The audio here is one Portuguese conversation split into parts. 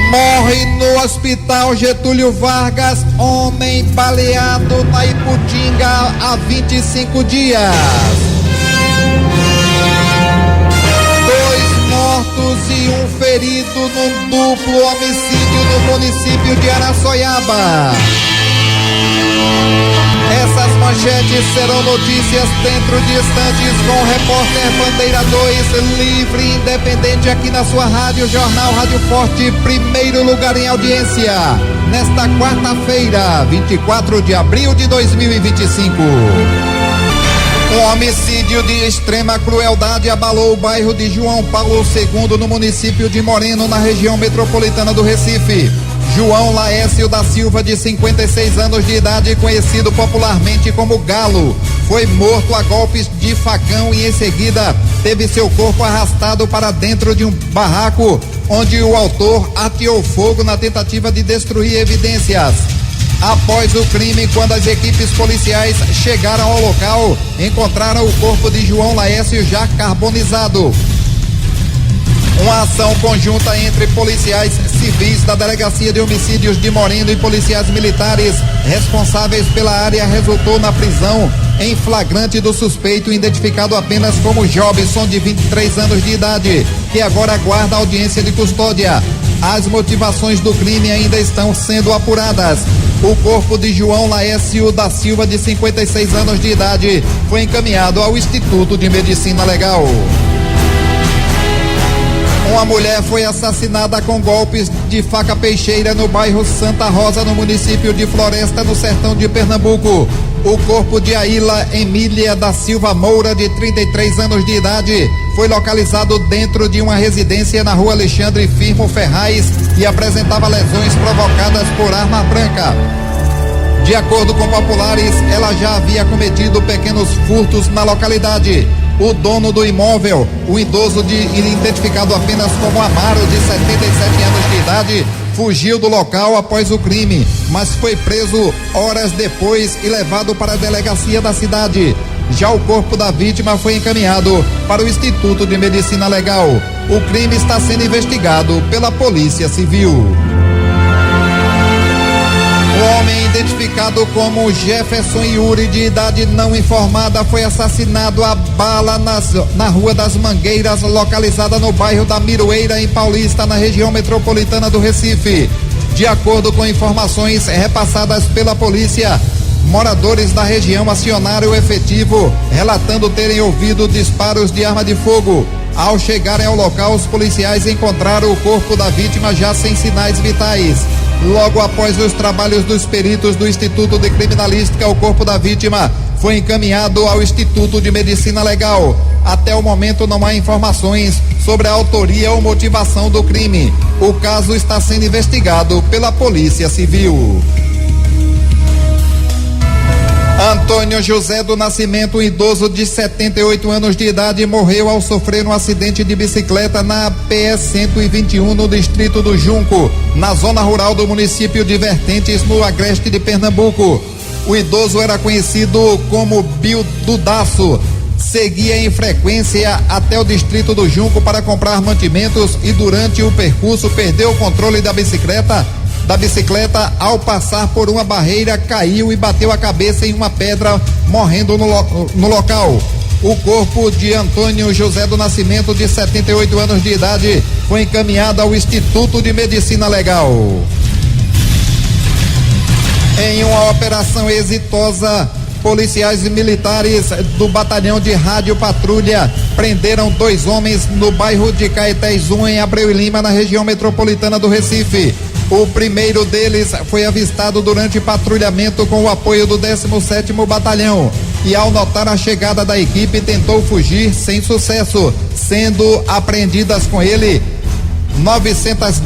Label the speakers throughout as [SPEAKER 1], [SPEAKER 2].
[SPEAKER 1] Morre no hospital Getúlio Vargas, homem baleado na Iputinga há 25 dias. 2 mortos e 1 ferido num duplo homicídio no município de Araçoiaba. Essas manchetes serão notícias dentro de instantes com o repórter Bandeira 2, livre e independente aqui na sua rádio, Jornal Rádio Forte, primeiro lugar em audiência, nesta quarta-feira, 24 de abril de 2025. Um homicídio de extrema crueldade abalou o bairro de João Paulo II, no município de Moreno, na região metropolitana do Recife. João Laércio da Silva, de 56 anos de idade, conhecido popularmente como Galo, foi morto a golpes de facão e em seguida teve seu corpo arrastado para dentro de um barraco, onde o autor ateou fogo na tentativa de destruir evidências. Após o crime, quando as equipes policiais chegaram ao local, encontraram o corpo de João Laércio já carbonizado. Uma ação conjunta entre policiais civis da Delegacia de Homicídios de Moreno e policiais militares responsáveis pela área resultou na prisão em flagrante do suspeito, identificado apenas como Jobson, de 23 anos de idade, que agora aguarda audiência de custódia. As motivações do crime ainda estão sendo apuradas. O corpo de João Laércio da Silva, de 56 anos de idade, foi encaminhado ao Instituto de Medicina Legal. Uma mulher foi assassinada com golpes de faca peixeira no bairro Santa Rosa, no município de Floresta, no sertão de Pernambuco. O corpo de Aila Emília da Silva Moura, de 33 anos de idade, foi localizado dentro de uma residência na rua Alexandre Firmo Ferraz e apresentava lesões provocadas por arma branca. De acordo com populares, ela já havia cometido pequenos furtos na localidade. O dono do imóvel, o idoso identificado apenas como Amaro, de 77 anos de idade, fugiu do local após o crime, mas foi preso horas depois e levado para a delegacia da cidade. Já o corpo da vítima foi encaminhado para o Instituto de Medicina Legal. O crime está sendo investigado pela Polícia Civil. O homem identificado como Jefferson Yuri, de idade não informada, foi assassinado a bala na Rua das Mangueiras, localizada no bairro da Miroeira, em Paulista, na região metropolitana do Recife. De acordo com informações repassadas pela polícia, moradores da região acionaram o efetivo, relatando terem ouvido disparos de arma de fogo. Ao chegarem ao local, os policiais encontraram o corpo da vítima já sem sinais vitais. Logo após os trabalhos dos peritos do Instituto de Criminalística, o corpo da vítima foi encaminhado ao Instituto de Medicina Legal. Até o momento não há informações sobre a autoria ou motivação do crime. O caso está sendo investigado pela Polícia Civil. Antônio José do Nascimento, um idoso de 78 anos de idade, morreu ao sofrer um acidente de bicicleta na PS 121, no distrito do Junco, na zona rural do município de Vertentes, no agreste de Pernambuco. O idoso era conhecido como Bio Dudaço, seguia em frequência até o distrito do Junco para comprar mantimentos e durante o percurso perdeu o controle da bicicleta. Ao passar por uma barreira, caiu e bateu a cabeça em uma pedra, morrendo no local. O corpo de Antônio José do Nascimento, de 78 anos de idade, foi encaminhado ao Instituto de Medicina Legal. Em uma operação exitosa, policiais e militares do Batalhão de Rádio Patrulha prenderam 2 homens no bairro de Caetés 1, em Abreu e Lima, na região metropolitana do Recife. O primeiro deles foi avistado durante patrulhamento com o apoio do 17º Batalhão e, ao notar a chegada da equipe, tentou fugir sem sucesso, sendo apreendidas com ele 900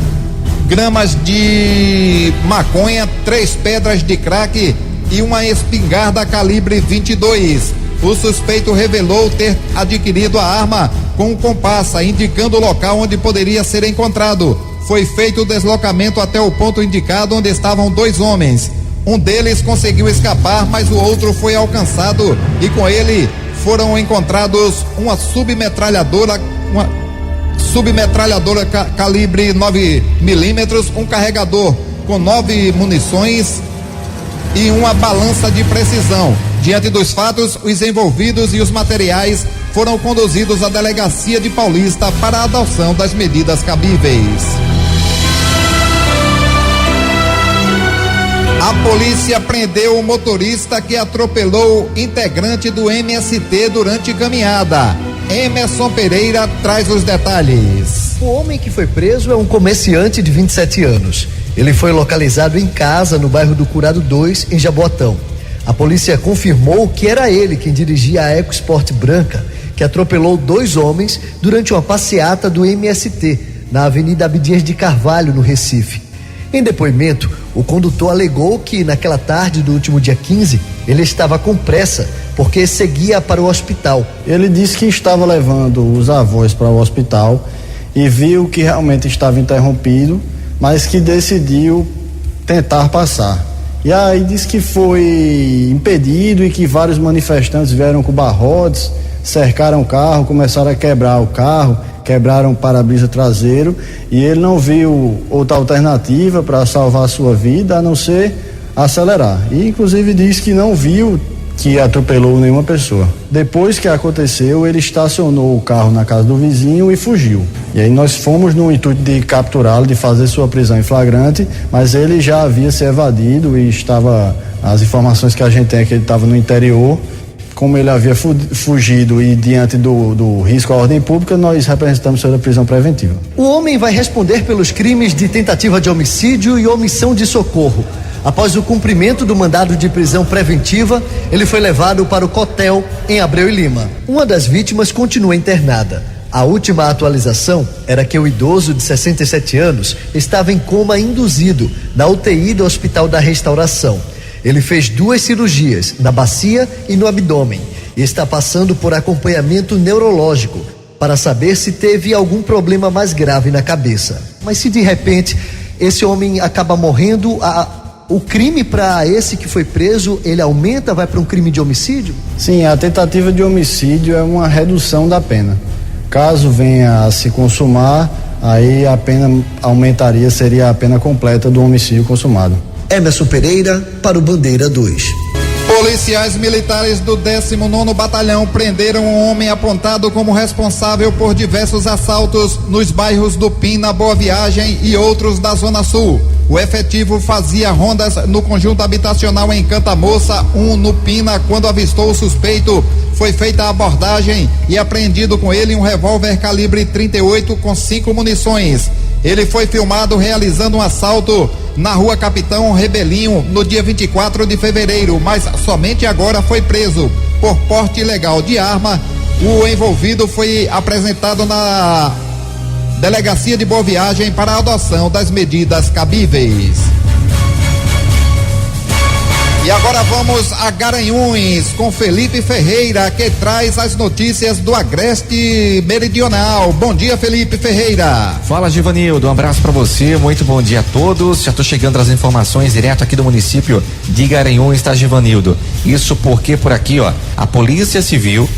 [SPEAKER 1] gramas de maconha, 3 pedras de crack e uma espingarda calibre 22. O suspeito revelou ter adquirido a arma com um comparsa, indicando o local onde poderia ser encontrado. Foi feito o deslocamento até o ponto indicado, onde estavam 2 homens. Um deles conseguiu escapar, mas o outro foi alcançado e com ele foram encontrados uma submetralhadora, submetralhadora calibre 9mm, um carregador com 9 munições e uma balança de precisão. Diante dos fatos, os envolvidos e os materiais foram conduzidos à delegacia de Paulista para a adoção das medidas cabíveis. A polícia prendeu o motorista que atropelou integrante do MST durante caminhada. Emerson Pereira traz os detalhes.
[SPEAKER 2] O homem que foi preso é um comerciante de 27 anos. Ele foi localizado em casa no bairro do Curado 2, em Jaboatão. A polícia confirmou que era ele quem dirigia a EcoSport branca, que atropelou 2 homens durante uma passeata do MST, na Avenida Abdias de Carvalho, no Recife. Em depoimento, o condutor alegou que naquela tarde do último dia 15, ele estava com pressa, porque seguia para o hospital.
[SPEAKER 3] Ele disse que estava levando os avós para o hospital e viu que realmente estava interrompido, mas que decidiu tentar passar. E aí disse que foi impedido e que vários manifestantes vieram com barrotes, cercaram o carro, começaram a quebrar o carro, quebraram o para-brisa traseiro, e ele não viu outra alternativa para salvar a sua vida a não ser acelerar. E inclusive disse que não viu que atropelou nenhuma pessoa. Depois que aconteceu, ele estacionou o carro na casa do vizinho e fugiu. E aí nós fomos no intuito de capturá-lo, de fazer sua prisão em flagrante, mas ele já havia se evadido e estava, as informações que a gente tem é que ele estava no interior. Como ele havia fugido e diante do risco à ordem pública, nós representamos sobre a prisão preventiva.
[SPEAKER 2] O homem vai responder pelos crimes de tentativa de homicídio e omissão de socorro. Após o cumprimento do mandado de prisão preventiva, ele foi levado para o Cotel, em Abreu e Lima. Uma das vítimas continua internada. A última atualização era que o idoso de 67 anos estava em coma induzido na UTI do Hospital da Restauração. Ele fez 2 cirurgias, na bacia e no abdômen, e está passando por acompanhamento neurológico para saber se teve algum problema mais grave na cabeça. Mas se de repente esse homem acaba morrendo, o crime para esse que foi preso, ele aumenta, vai para um crime de homicídio?
[SPEAKER 3] Sim, a tentativa de homicídio é uma redução da pena. Caso venha a se consumar, aí a pena aumentaria, seria a pena completa do homicídio consumado.
[SPEAKER 2] Emerson Pereira para o Bandeira 2.
[SPEAKER 1] Policiais militares do 19º Batalhão prenderam um homem apontado como responsável por diversos assaltos nos bairros do Pina, Boa Viagem e outros da Zona Sul. O efetivo fazia rondas no conjunto habitacional em Cantamoça, no Pina, quando avistou o suspeito. Foi feita a abordagem e apreendido com ele um revólver calibre 38 com 5 munições. Ele foi filmado realizando um assalto na rua Capitão Rebelinho no dia 24 de fevereiro, mas somente agora foi preso por porte ilegal de arma. O envolvido foi apresentado na Delegacia de Boa Viagem para a adoção das medidas cabíveis. E agora vamos a Garanhuns com Felipe Ferreira, que traz as notícias do Agreste Meridional. Bom dia, Felipe Ferreira.
[SPEAKER 4] Fala, Givanildo, um abraço para você, muito bom dia a todos. Já tô chegando as informações direto aqui do município de Garanhuns, tá, Givanildo? Isso porque por aqui, ó, a Polícia Civil,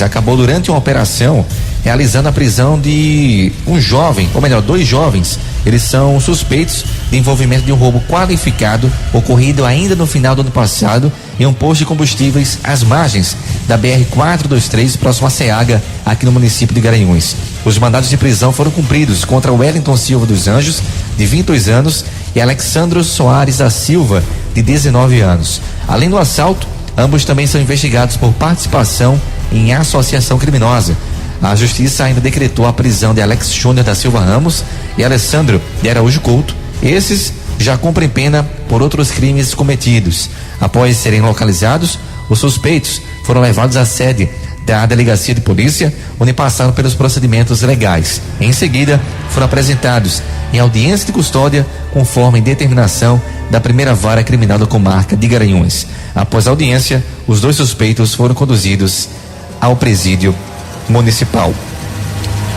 [SPEAKER 4] acabou durante uma operação realizando a prisão de um jovem, ou melhor, 2 jovens. Eles são suspeitos de envolvimento de um roubo qualificado ocorrido ainda no final do ano passado em um posto de combustíveis às margens da BR-423, próximo a Ceaga, aqui no município de Garanhuns. Os mandados de prisão foram cumpridos contra Wellington Silva dos Anjos, de 22 anos, e Alexandro Soares da Silva, de 19 anos. Além do assalto, ambos também são investigados por participação em associação criminosa. A justiça ainda decretou a prisão de Alex Júnior da Silva Ramos e Alessandro de Araújo Couto. Esses já cumprem pena por outros crimes cometidos. Após serem localizados, os suspeitos foram levados à sede da delegacia de polícia, onde passaram pelos procedimentos legais. Em seguida, foram apresentados em audiência de custódia, conforme determinação da primeira vara criminal da comarca de Garanhuns. Após a audiência, os 2 suspeitos foram conduzidos ao presídio municipal.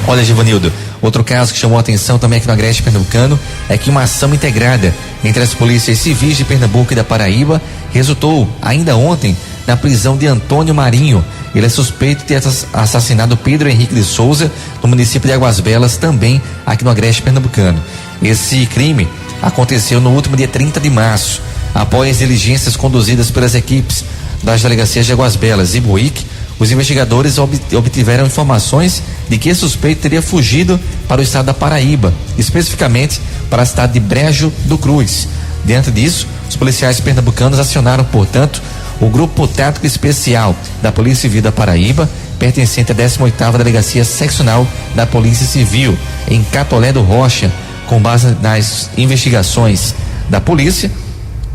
[SPEAKER 4] Olha, Givanildo, outro caso que chamou a atenção também aqui no Agreste Pernambucano é que uma ação integrada entre as polícias civis de Pernambuco e da Paraíba resultou ainda ontem na prisão de Antônio Marinho. Ele é suspeito de ter assassinado Pedro Henrique de Souza, no município de Águas Belas, também aqui no Agreste Pernambucano. Esse crime aconteceu no último dia 30 de março, após diligências conduzidas pelas equipes das delegacias de Águas Belas e Buíque. Os investigadores obtiveram informações de que esse suspeito teria fugido para o estado da Paraíba, especificamente para a cidade de Brejo do Cruz. Diante disso, os policiais pernambucanos acionaram, portanto, o Grupo Tático Especial da Polícia Civil da Paraíba, pertencente à 18ª Delegacia Seccional da Polícia Civil, em Catolé do Rocha, com base nas investigações da polícia.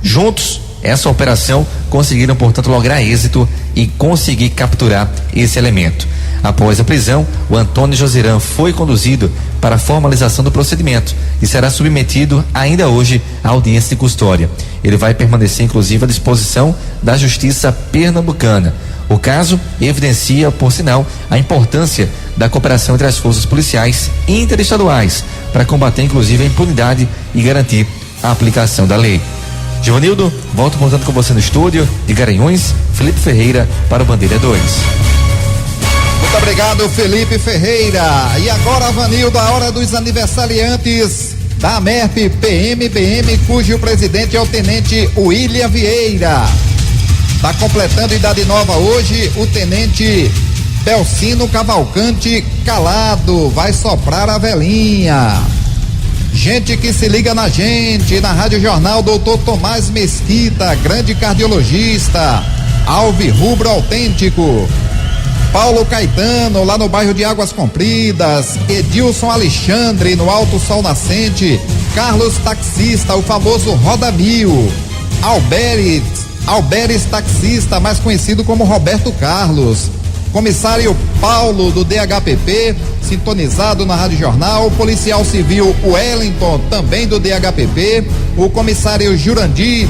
[SPEAKER 4] Juntos, essa operação conseguiram, portanto, lograr êxito e conseguir capturar esse elemento. Após a prisão, o Antônio Josirã foi conduzido para a formalização do procedimento e será submetido ainda hoje à audiência de custódia. Ele vai permanecer, inclusive, à disposição da Justiça Pernambucana. O caso evidencia, por sinal, a importância da cooperação entre as forças policiais interestaduais para combater, inclusive, a impunidade e garantir a aplicação da lei. Givanildo, volto contando com você no estúdio de Garanhuns, Felipe Ferreira para o Bandeira 2.
[SPEAKER 1] Muito obrigado, Felipe Ferreira. E agora, Vanildo, a hora dos aniversariantes da AMERP PMBM, cujo presidente é o tenente William Vieira. Está completando idade nova hoje o tenente Belcino Cavalcante Calado. Vai soprar a velhinha. Gente que se liga na gente, na Rádio Jornal, doutor Tomás Mesquita, grande cardiologista, alvirrubro autêntico. Paulo Caetano, lá no bairro de Águas Compridas, Edilson Alexandre, no Alto Sol Nascente, Carlos Taxista, o famoso Roda Mil, Alberes Taxista, mais conhecido como Roberto Carlos, comissário Paulo do DHPP, sintonizado na Rádio Jornal, policial civil Wellington, também do DHPP, o comissário Jurandir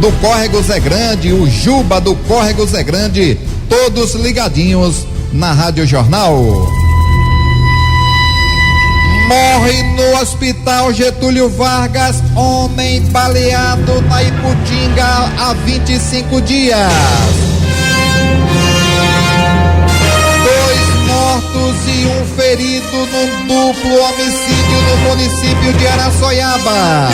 [SPEAKER 1] do Córrego Zé Grande, o Juba do Córrego Zé Grande, todos ligadinhos na Rádio Jornal. Morre no Hospital Getúlio Vargas homem baleado na Iputinga há 25 dias. 2 mortos e 1 ferido num duplo homicídio no município de Araçoiaba.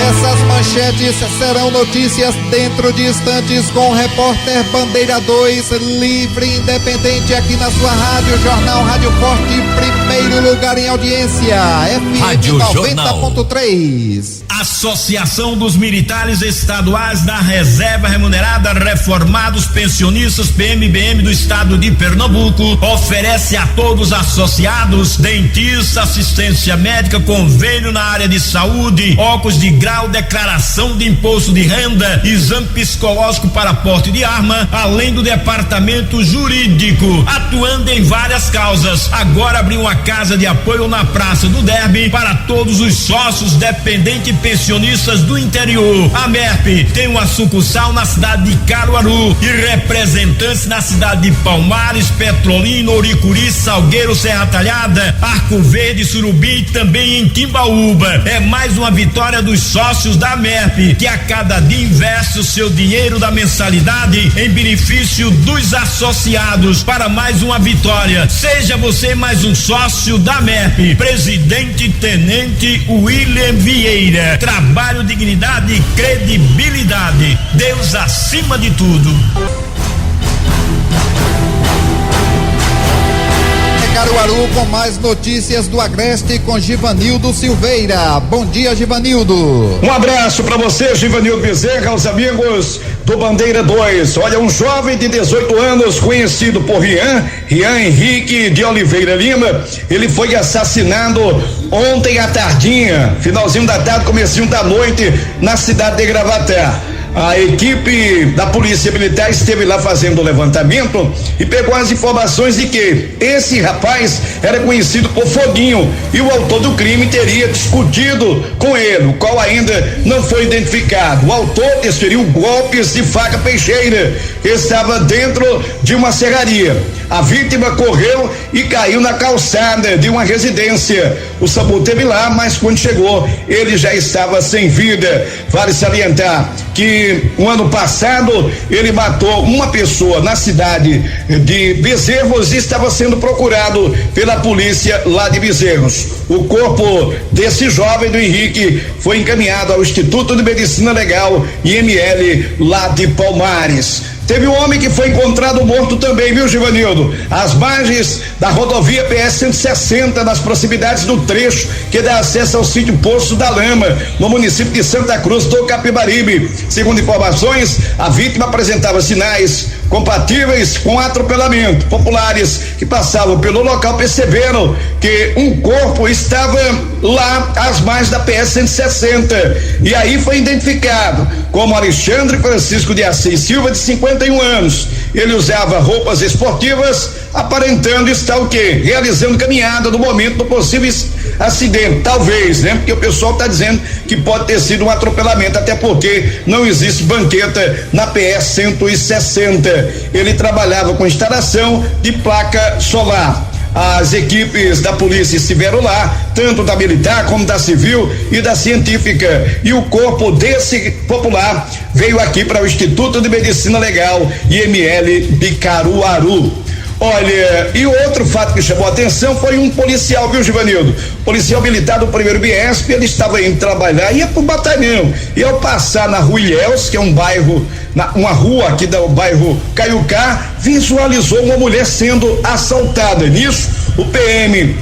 [SPEAKER 1] Essas manchetes serão notícias dentro de instantes com o repórter Bandeira 2, livre e independente aqui na sua Rádio Jornal, Rádio Forte, primeiro lugar em audiência, FM 90.3.
[SPEAKER 5] Associação dos Militares Estaduais da Reserva Remunerada Reformados Pensionistas PMBM do Estado de Pernambuco oferece a todos os associados dentista, assistência médica, convênio na área de saúde, óculos de grau, declaração de imposto de renda, exame psicológico para porte de arma, além do departamento jurídico, atuando em várias causas. Agora abriu uma casa de apoio na Praça do Derby para todos os sócios, dependentes e pensionistas do interior. A MERP tem uma sucursal na cidade de Caruaru e representantes na cidade de Palmares, Petrolina, Oricuri, Salgueiro, Serra Talhada, Arco Verde, Surubim e também em Timbaúba. É mais uma vitória dos sócios da MERP, que a cada dia investe o seu dinheiro da mensalidade em benefício dos associados para mais uma vitória. Seja você mais um sócio da MERP. Presidente Tenente William Vieira. Trabalho, dignidade e credibilidade. Deus acima de tudo.
[SPEAKER 1] Caruaru com mais notícias do Agreste com Givanildo Silveira. Bom dia, Givanildo.
[SPEAKER 6] Um abraço para você, Givanildo Bezerra, aos amigos do Bandeira 2. Olha, um jovem de 18 anos, conhecido por Rian Henrique de Oliveira Lima, ele foi assassinado ontem à tardinha, finalzinho da tarde, comecinho da noite, na cidade de Gravatar. A equipe da Polícia Militar esteve lá fazendo o levantamento e pegou as informações de que esse rapaz era conhecido por Foguinho e o autor do crime teria discutido com ele, o qual ainda não foi identificado. O autor desferiu golpes de faca peixeira que estava dentro de uma serraria. A vítima correu e caiu na calçada de uma residência. O SAMU teve lá, mas quando chegou, ele já estava sem vida. Vale salientar que o ano passado ele matou uma pessoa na cidade de Bezerros e estava sendo procurado pela polícia lá de Bezerros. O corpo desse jovem, do Henrique, foi encaminhado ao Instituto de Medicina Legal IML lá de Palmares. Teve um homem que foi encontrado morto também, viu, Givanildo? Às margens da rodovia PS-160, nas proximidades do trecho que dá acesso ao sítio Poço da Lama, no município de Santa Cruz do Capibaribe. Segundo informações, a vítima apresentava sinais compatíveis com atropelamento. Populares que passavam pelo local perceberam que um corpo estava lá às margens da PS-160 e aí foi identificado como Alexandre Francisco de Assis Silva, de 51 anos. Ele usava roupas esportivas, aparentando estar o quê? Realizando caminhada no momento do possível acidente, talvez, né? Porque o pessoal está dizendo que pode ter sido um atropelamento, até porque não existe banqueta na PS-160. Ele trabalhava com instalação de placa solar. As equipes da polícia estiveram lá, tanto da militar como da civil e da científica, e o corpo desse popular veio aqui para o Instituto de Medicina Legal IML de Caruaru. Olha, e outro fato que chamou a atenção foi um policial, viu, Givanildo? Policial militar do 1º BIESP, ele estava indo trabalhar, ia pro batalhão, e ao passar na Rua Ilhéus, que é um bairro, uma rua aqui do bairro Caiucá, visualizou uma mulher sendo assaltada. Nisso, o PM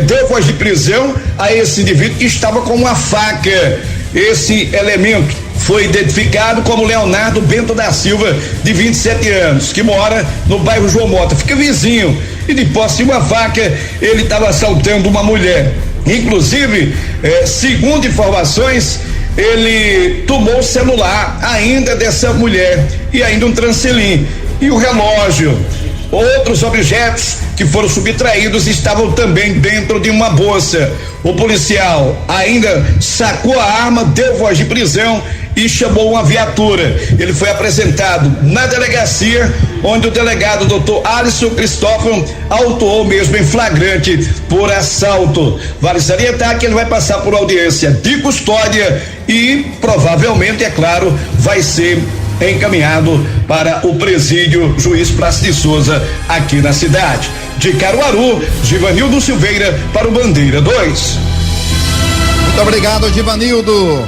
[SPEAKER 6] deu voz de prisão a esse indivíduo que estava com uma faca. Esse elemento foi identificado como Leonardo Bento da Silva, de 27 anos, que mora no bairro João Mota, fica vizinho, e de posse de uma faca, ele estava assaltando uma mulher. Inclusive, segundo informações, ele tomou o celular ainda dessa mulher e ainda um transelim e o relógio. Outros objetos que foram subtraídos estavam também dentro de uma bolsa. O policial ainda sacou a arma, deu voz de prisão e chamou uma viatura. Ele foi apresentado na delegacia, onde o delegado Dr. Alisson Cristóvão autuou mesmo em flagrante por assalto. Vale salientar que ele vai passar por audiência de custódia e provavelmente, é claro, vai ser encaminhado para o presídio Juiz Plácido de Souza, aqui na cidade de Caruaru. Givanildo Silveira para o Bandeira 2.
[SPEAKER 1] Muito obrigado, Givanildo.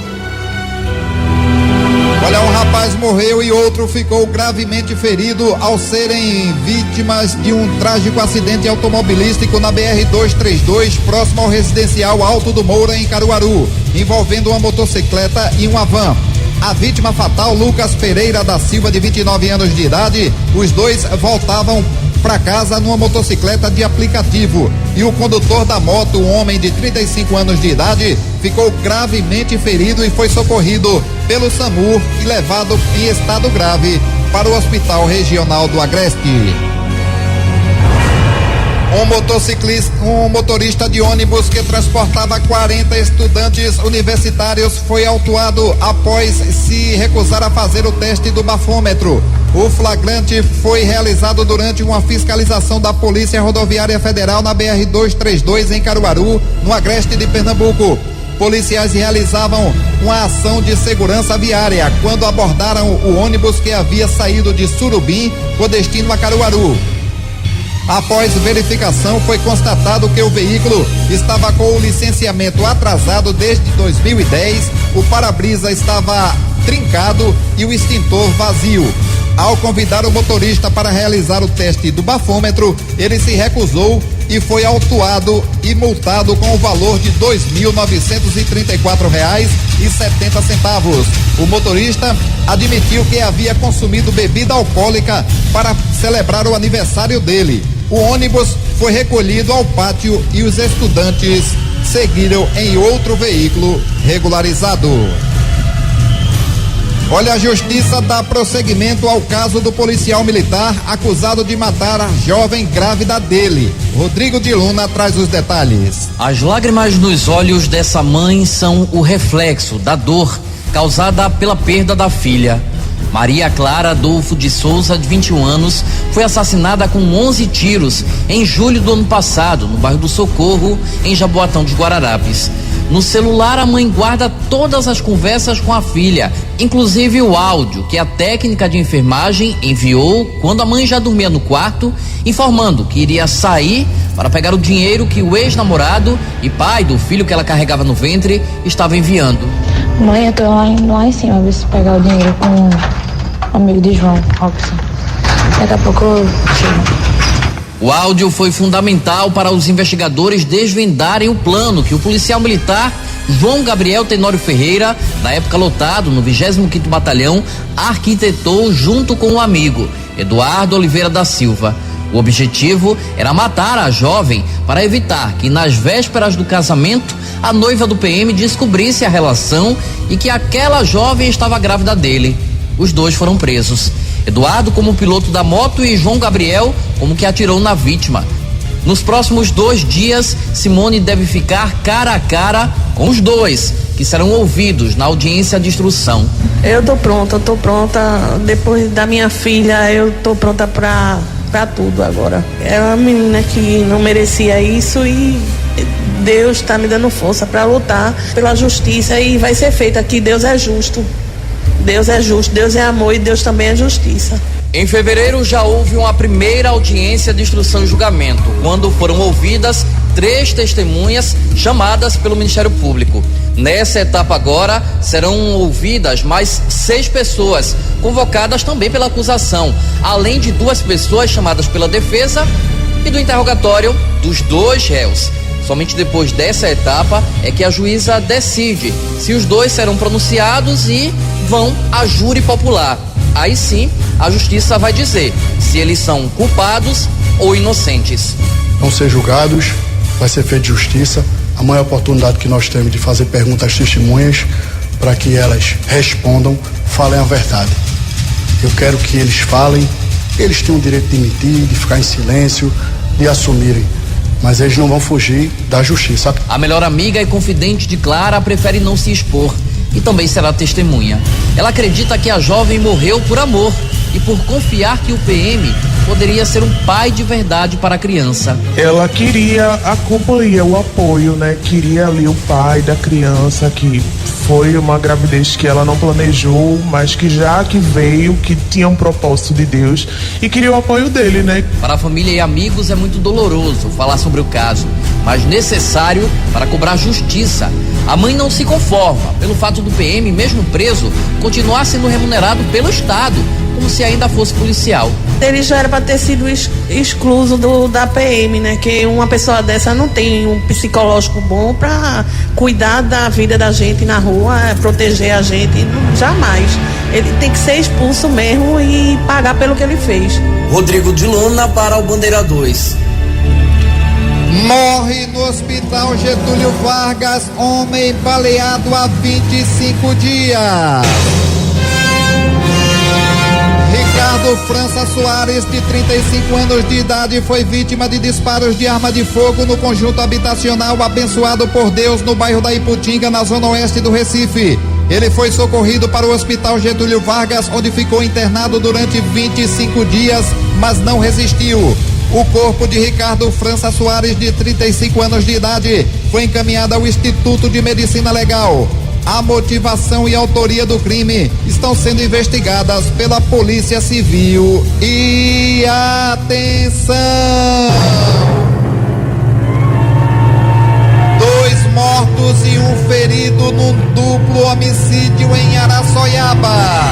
[SPEAKER 1] Olha, um rapaz morreu e outro ficou gravemente ferido ao serem vítimas de um trágico acidente automobilístico na BR-232, próximo ao residencial Alto do Moura, em Caruaru, envolvendo uma motocicleta e uma van. A vítima fatal, Lucas Pereira da Silva, de 29 anos de idade, os dois voltavam para casa numa motocicleta de aplicativo e o condutor da moto, um homem de 35 anos de idade, ficou gravemente ferido e foi socorrido pelo SAMU e levado em estado grave para o Hospital Regional do Agreste. Um motorista de ônibus que transportava 40 estudantes universitários foi autuado após se recusar a fazer o teste do bafômetro. O flagrante foi realizado durante uma fiscalização da Polícia Rodoviária Federal na BR-232 em Caruaru, no Agreste de Pernambuco. Policiais realizavam uma ação de segurança viária quando abordaram o ônibus que havia saído de Surubim com destino a Caruaru. Após verificação, foi constatado que o veículo estava com o licenciamento atrasado desde 2010, o para-brisa estava trincado e o extintor vazio. Ao convidar o motorista para realizar o teste do bafômetro, ele se recusou e foi autuado e multado com o valor de R$2.934,70. O motorista admitiu que havia consumido bebida alcoólica para celebrar o aniversário dele. O ônibus foi recolhido ao pátio e os estudantes seguiram em outro veículo regularizado. Olha, a justiça dá prosseguimento ao caso do policial militar acusado de matar a jovem grávida dele. Rodrigo de Luna traz os detalhes.
[SPEAKER 7] As lágrimas nos olhos dessa mãe são o reflexo da dor causada pela perda da filha. Maria Clara Adolfo de Souza, de 21 anos, foi assassinada com 11 tiros em julho do ano passado, no bairro do Socorro, em Jaboatão dos Guararapes. No celular, a mãe guarda todas as conversas com a filha, inclusive o áudio que a técnica de enfermagem enviou quando a mãe já dormia no quarto, informando que iria sair para pegar o dinheiro que o ex-namorado e pai do filho que ela carregava no ventre estava enviando.
[SPEAKER 8] Mãe, eu tô lá em cima, ver se pegar o dinheiro com um amigo de João Robson. Daqui a pouco eu chego.
[SPEAKER 7] O áudio foi fundamental para os investigadores desvendarem o plano que o policial militar João Gabriel Tenório Ferreira, na época lotado no 25º Batalhão, arquitetou junto com um amigo, Eduardo Oliveira da Silva. O objetivo era matar a jovem para evitar que nas vésperas do casamento a noiva do PM descobrisse a relação e que aquela jovem estava grávida dele. Os dois foram presos. Eduardo como piloto da moto e João Gabriel como que atirou na vítima. Nos próximos 2 dias, Simone deve ficar cara a cara com os dois, que serão ouvidos na audiência de instrução.
[SPEAKER 9] Eu tô pronta. Depois da minha filha, eu tô pronta pra tudo agora. É uma menina que não merecia isso e Deus tá me dando força pra lutar pela justiça e vai ser feito aqui. Deus é justo. Deus é justo, Deus é amor e Deus também é justiça.
[SPEAKER 7] Em fevereiro já houve uma primeira audiência de instrução e julgamento, quando foram ouvidas 3 testemunhas chamadas pelo Ministério Público. Nessa etapa agora serão ouvidas mais 6 pessoas, convocadas também pela acusação, além de 2 pessoas chamadas pela defesa e do interrogatório dos 2 réus. Somente depois dessa etapa é que a juíza decide se os 2 serão pronunciados e vão a júri popular. Aí sim, a justiça vai dizer se eles são culpados ou inocentes.
[SPEAKER 10] Vão ser julgados, vai ser feita justiça. A maior oportunidade que nós temos de fazer perguntas às testemunhas para que elas respondam, falem a verdade. Eu quero que eles falem, eles têm o direito de mentir, de ficar em silêncio, de assumirem. Mas eles não vão fugir da justiça.
[SPEAKER 7] A melhor amiga e confidente de Clara prefere não se expor e também será testemunha. Ela acredita que a jovem morreu por amor e por confiar que o PM poderia ser um pai de verdade para a criança.
[SPEAKER 11] Ela queria a companhia, o apoio, né? Queria ali o pai da criança, que foi uma gravidez que ela não planejou, mas que já que veio, que tinha um propósito de Deus e queria o apoio dele, né?
[SPEAKER 7] Para a família e amigos é muito doloroso falar sobre o caso, mas necessário para cobrar justiça. A mãe não se conforma pelo fato do PM, mesmo preso, continuar sendo remunerado pelo Estado, como se ainda fosse policial.
[SPEAKER 9] Ele já era para ter sido excluso da PM, né? Que uma pessoa dessa não tem um psicológico bom para cuidar da vida da gente na rua, proteger a gente, jamais. Ele tem que ser expulso mesmo e pagar pelo que ele fez.
[SPEAKER 7] Rodrigo de Luna para o Bandeira 2.
[SPEAKER 1] Morre no hospital Getúlio Vargas, homem baleado há 25 dias. Ricardo França Soares, de 35 anos de idade, foi vítima de disparos de arma de fogo no conjunto habitacional Abençoado por Deus, no bairro da Iputinga, na zona oeste do Recife. Ele foi socorrido para o hospital Getúlio Vargas, onde ficou internado durante 25 dias, mas não resistiu. O corpo de Ricardo França Soares, de 35 anos de idade, foi encaminhado ao Instituto de Medicina Legal. A motivação e autoria do crime estão sendo investigadas pela Polícia Civil. E atenção! 2 mortos e 1 ferido num duplo homicídio em Araçoiaba.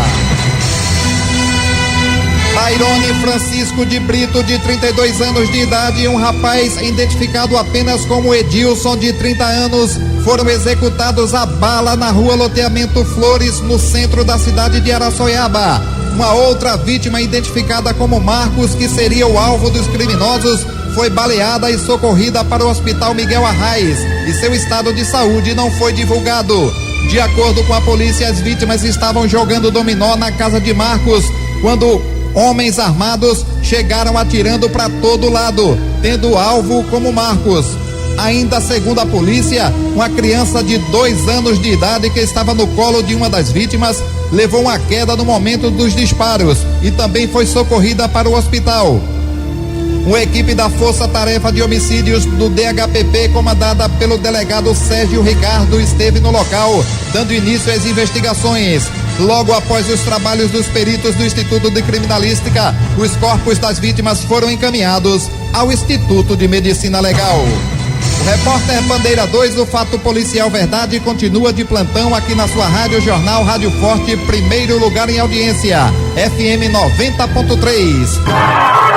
[SPEAKER 1] Tairone Francisco de Brito, de 32 anos de idade, e um rapaz identificado apenas como Edilson, de 30 anos, foram executados a bala na rua Loteamento Flores, no centro da cidade de Araçoiaba. Uma outra vítima, identificada como Marcos, que seria o alvo dos criminosos, foi baleada e socorrida para o Hospital Miguel Arraes, e seu estado de saúde não foi divulgado. De acordo com a polícia, as vítimas estavam jogando dominó na casa de Marcos, quando homens armados chegaram atirando para todo lado, tendo alvo como Marcos. Ainda segundo a polícia, uma criança de 2 anos de idade que estava no colo de uma das vítimas levou uma queda no momento dos disparos e também foi socorrida para o hospital. Uma equipe da Força Tarefa de Homicídios do DHPP, comandada pelo delegado Sérgio Ricardo, esteve no local, dando início às investigações. Logo após os trabalhos dos peritos do Instituto de Criminalística, os corpos das vítimas foram encaminhados ao Instituto de Medicina Legal. O repórter Bandeira 2 do Fato Policial Verdade continua de plantão aqui na sua Rádio Jornal Rádio Forte, primeiro lugar em audiência, FM 90.3.